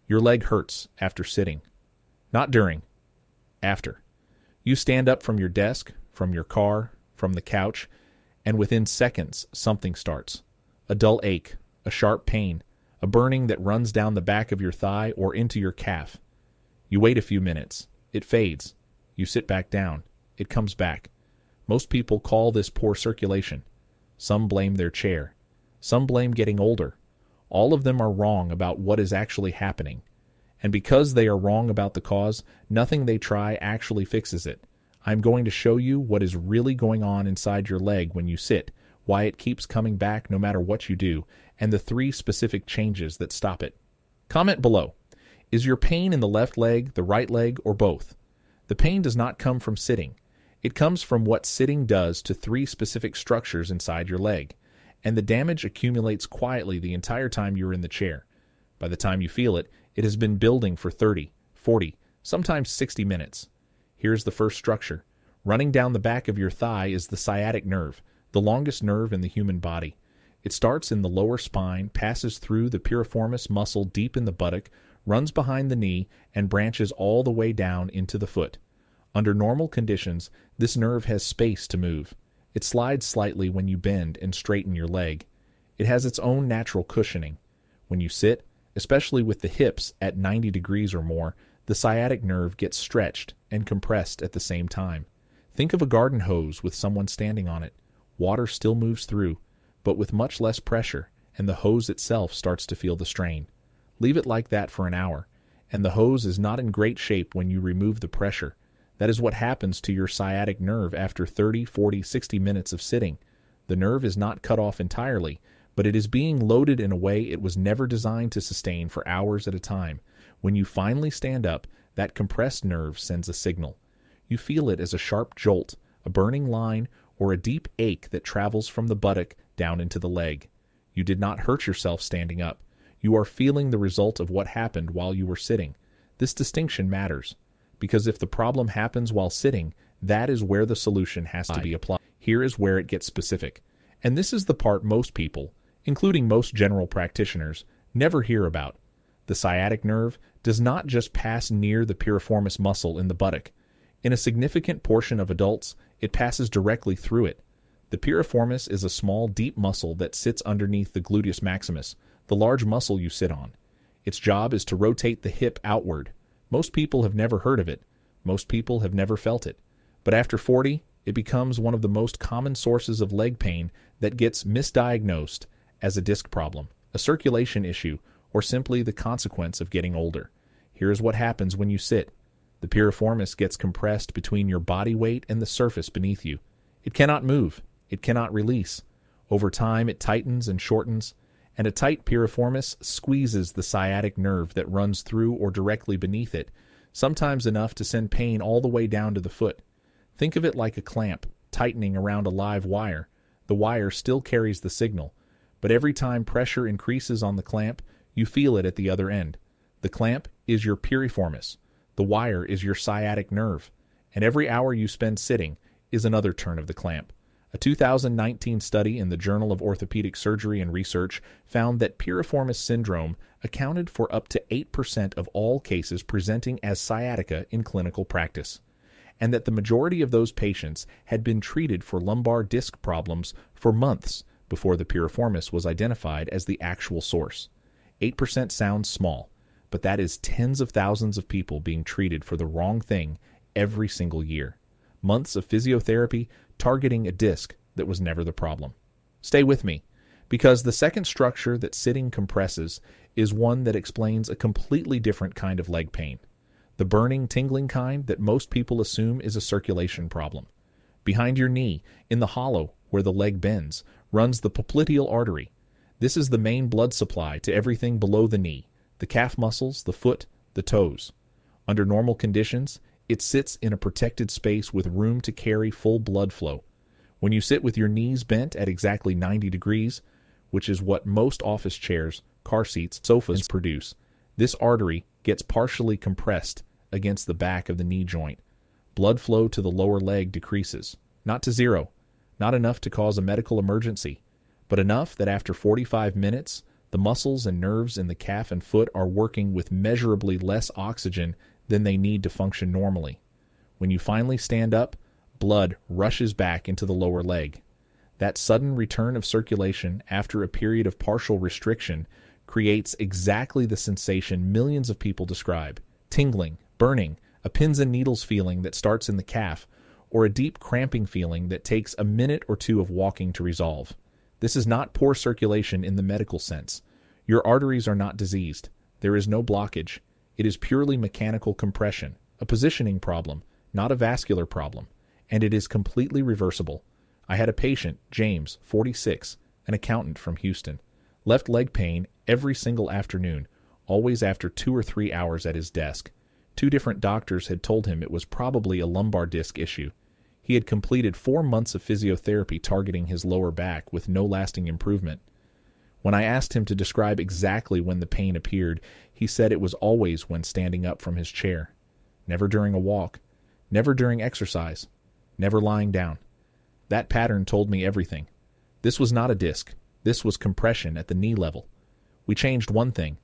Your leg hurts after sitting. Not during. After. You stand up from your desk, from your car, from the couch, and within seconds something starts. A dull ache, a sharp pain, a burning that runs down the back of your thigh or into your calf. You wait a few minutes. It fades. You sit back down. It comes back. Most people call this poor circulation. Some blame their chair. Some blame getting older. All of them are wrong about what is actually happening. And because they are wrong about the cause, nothing they try actually fixes it. I'm going to show you what is really going on inside your leg when you sit, why it keeps coming back no matter what you do, and the 3 specific changes that stop it. Comment below. Is your pain in the left leg, the right leg, or both? The pain does not come from sitting. It comes from what sitting does to 3 specific structures inside your leg, and the damage accumulates quietly the entire time you're in the chair. By the time you feel it, it has been building for 30, 40, sometimes 60 minutes. Here's the first structure. Running down the back of your thigh is the sciatic nerve, the longest nerve in the human body. It starts in the lower spine, passes through the piriformis muscle deep in the buttock, runs behind the knee, and branches all the way down into the foot. Under normal conditions, this nerve has space to move. It slides slightly when you bend and straighten your leg. It has its own natural cushioning. When you sit, especially with the hips at 90 degrees or more, the sciatic nerve gets stretched and compressed at the same time. Think of a garden hose with someone standing on it. Water still moves through, but with much less pressure, and the hose itself starts to feel the strain. Leave it like that for an hour, and the hose is not in great shape when you remove the pressure. That is what happens to your sciatic nerve after 30, 40, 60 minutes of sitting. The nerve is not cut off entirely, but it is being loaded in a way it was never designed to sustain for hours at a time. When you finally stand up, that compressed nerve sends a signal. You feel it as a sharp jolt, a burning line, or a deep ache that travels from the buttock down into the leg. You did not hurt yourself standing up. You are feeling the result of what happened while you were sitting. This distinction matters, because if the problem happens while sitting, that is where the solution has to be applied. Here is where it gets specific. And this is the part most people, including most general practitioners, never hear about. The sciatic nerve does not just pass near the piriformis muscle in the buttock. In a significant portion of adults, it passes directly through it. The piriformis is a small, deep muscle that sits underneath the gluteus maximus, the large muscle you sit on. Its job is to rotate the hip outward. Most people have never heard of it. Most people have never felt it. But after 40, it becomes one of the most common sources of leg pain that gets misdiagnosed as a disc problem, a circulation issue, or simply the consequence of getting older. Here's what happens when you sit. The piriformis gets compressed between your body weight and the surface beneath you. It cannot move. It cannot release. Over time, it tightens and shortens, and a tight piriformis squeezes the sciatic nerve that runs through or directly beneath it, sometimes enough to send pain all the way down to the foot. Think of it like a clamp tightening around a live wire. The wire still carries the signal, but every time pressure increases on the clamp, you feel it at the other end. The clamp is your piriformis. The wire is your sciatic nerve, and every hour you spend sitting is another turn of the clamp. A 2019 study in the Journal of Orthopedic Surgery and Research found that piriformis syndrome accounted for up to 8% of all cases presenting as sciatica in clinical practice, and that the majority of those patients had been treated for lumbar disc problems for months before the piriformis was identified as the actual source. 8% sounds small, but that is tens of thousands of people being treated for the wrong thing every single year. Months of physiotherapy targeting a disc that was never the problem. Stay with me, because the second structure that sitting compresses is one that explains a completely different kind of leg pain. The burning, tingling kind that most people assume is a circulation problem. Behind your knee, in the hollow where the leg bends, runs the popliteal artery. This is the main blood supply to everything below the knee, the calf muscles, the foot, the toes. Under normal conditions, it sits in a protected space with room to carry full blood flow. When you sit with your knees bent at exactly 90 degrees, which is what most office chairs, car seats, sofas produce, this artery gets partially compressed against the back of the knee joint. Blood flow to the lower leg decreases, not to zero, not enough to cause a medical emergency, but enough that after 45 minutes, The muscles and nerves in the calf and foot are working with measurably less oxygen than they need to function normally. When you finally stand up, blood rushes back into the lower leg. That sudden return of circulation after a period of partial restriction creates exactly the sensation millions of people describe: tingling, burning, a pins and needles feeling that starts in the calf, or a deep cramping feeling that takes a minute or two of walking to resolve. This is not poor circulation in the medical sense. Your arteries are not diseased. There is no blockage. It is purely mechanical compression, a positioning problem, not a vascular problem, and it is completely reversible. I had a patient, James, 46, an accountant from Houston, left leg pain every single afternoon, always after 2 or 3 hours at his desk. 2 different doctors had told him it was probably a lumbar disc issue. He had completed 4 months of physiotherapy targeting his lower back with no lasting improvement. When I asked him to describe exactly when the pain appeared, he said it was always when standing up from his chair. Never during a walk. Never during exercise. Never lying down. That pattern told me everything. This was not a disc. This was compression at the knee level. We changed one thing.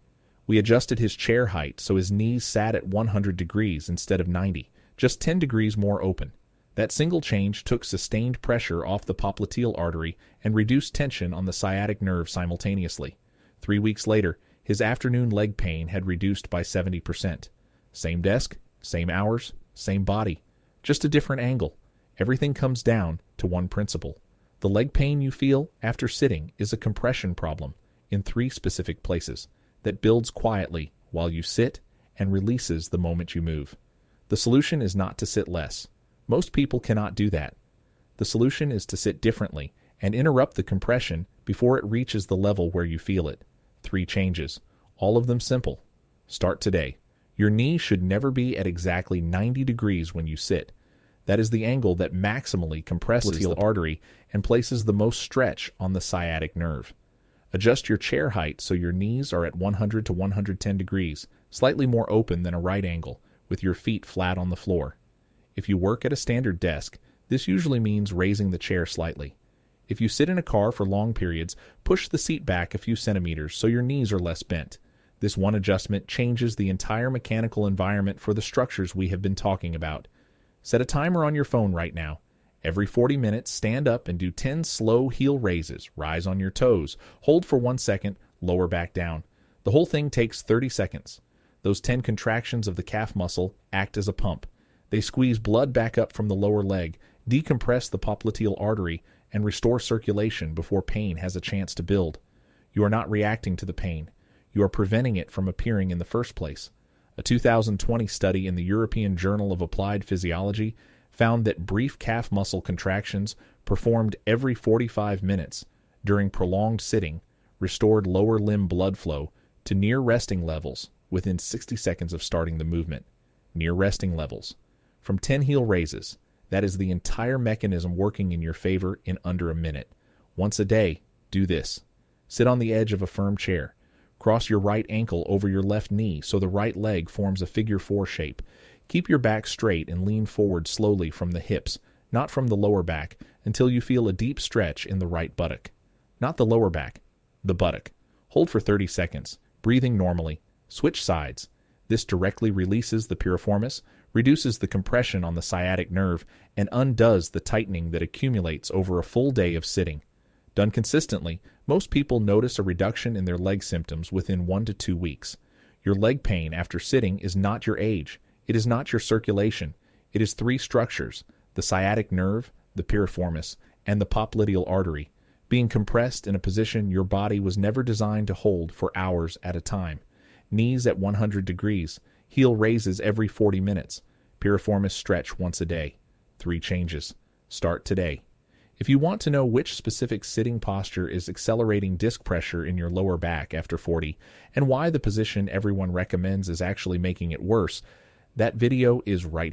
We adjusted his chair height so his knees sat at 100 degrees instead of 90, just 10 degrees more open. That single change took sustained pressure off the popliteal artery and reduced tension on the sciatic nerve simultaneously. 3 weeks later, his afternoon leg pain had reduced by 70%. Same desk, same hours, same body, just a different angle. Everything comes down to one principle. The leg pain you feel after sitting is a compression problem in 3 specific places that builds quietly while you sit and releases the moment you move. The solution is not to sit less. Most people cannot do that. The solution is to sit differently and interrupt the compression before it reaches the level where you feel it. 3 changes, all of them simple. Start today. Your knee should never be at exactly 90 degrees when you sit. That is the angle that maximally compresses the artery and places the most stretch on the sciatic nerve. Adjust your chair height so your knees are at 100 to 110 degrees, slightly more open than a right angle, with your feet flat on the floor. If you work at a standard desk, this usually means raising the chair slightly. If you sit in a car for long periods, push the seat back a few centimeters so your knees are less bent. This one adjustment changes the entire mechanical environment for the structures we have been talking about. Set a timer on your phone right now. Every 40 minutes, stand up and do 10 slow heel raises. Rise on your toes. Hold for 1 second, lower back down. The whole thing takes 30 seconds. Those 10 contractions of the calf muscle act as a pump. They squeeze blood back up from the lower leg, decompress the popliteal artery, and restore circulation before pain has a chance to build. You are not reacting to the pain. You are preventing it from appearing in the first place. A 2020 study in the European Journal of Applied Physiology found that brief calf muscle contractions performed every 45 minutes during prolonged sitting restored lower limb blood flow to near resting levels within 60 seconds of starting the movement. Near resting levels. From 10 heel raises, that is the entire mechanism working in your favor in under a minute. Once a day, do this. Sit on the edge of a firm chair. Cross your right ankle over your left knee so the right leg forms a figure 4 shape. Keep your back straight and lean forward slowly from the hips, not from the lower back, until you feel a deep stretch in the right buttock. Not the lower back, the buttock. Hold for 30 seconds, breathing normally. Switch sides. This directly releases the piriformis, reduces the compression on the sciatic nerve, and undoes the tightening that accumulates over a full day of sitting. Done consistently, most people notice a reduction in their leg symptoms within 1 to 2 weeks. Your leg pain after sitting is not your age. It is not your circulation. It is 3 structures, the sciatic nerve, the piriformis, and the popliteal artery, being compressed in a position your body was never designed to hold for hours at a time. Knees at 100 degrees, heel raises every 40 minutes, piriformis stretch once a day. 3 changes. Start today. If you want to know which specific sitting posture is accelerating disc pressure in your lower back after 40, and why the position everyone recommends is actually making it worse, that video is right here.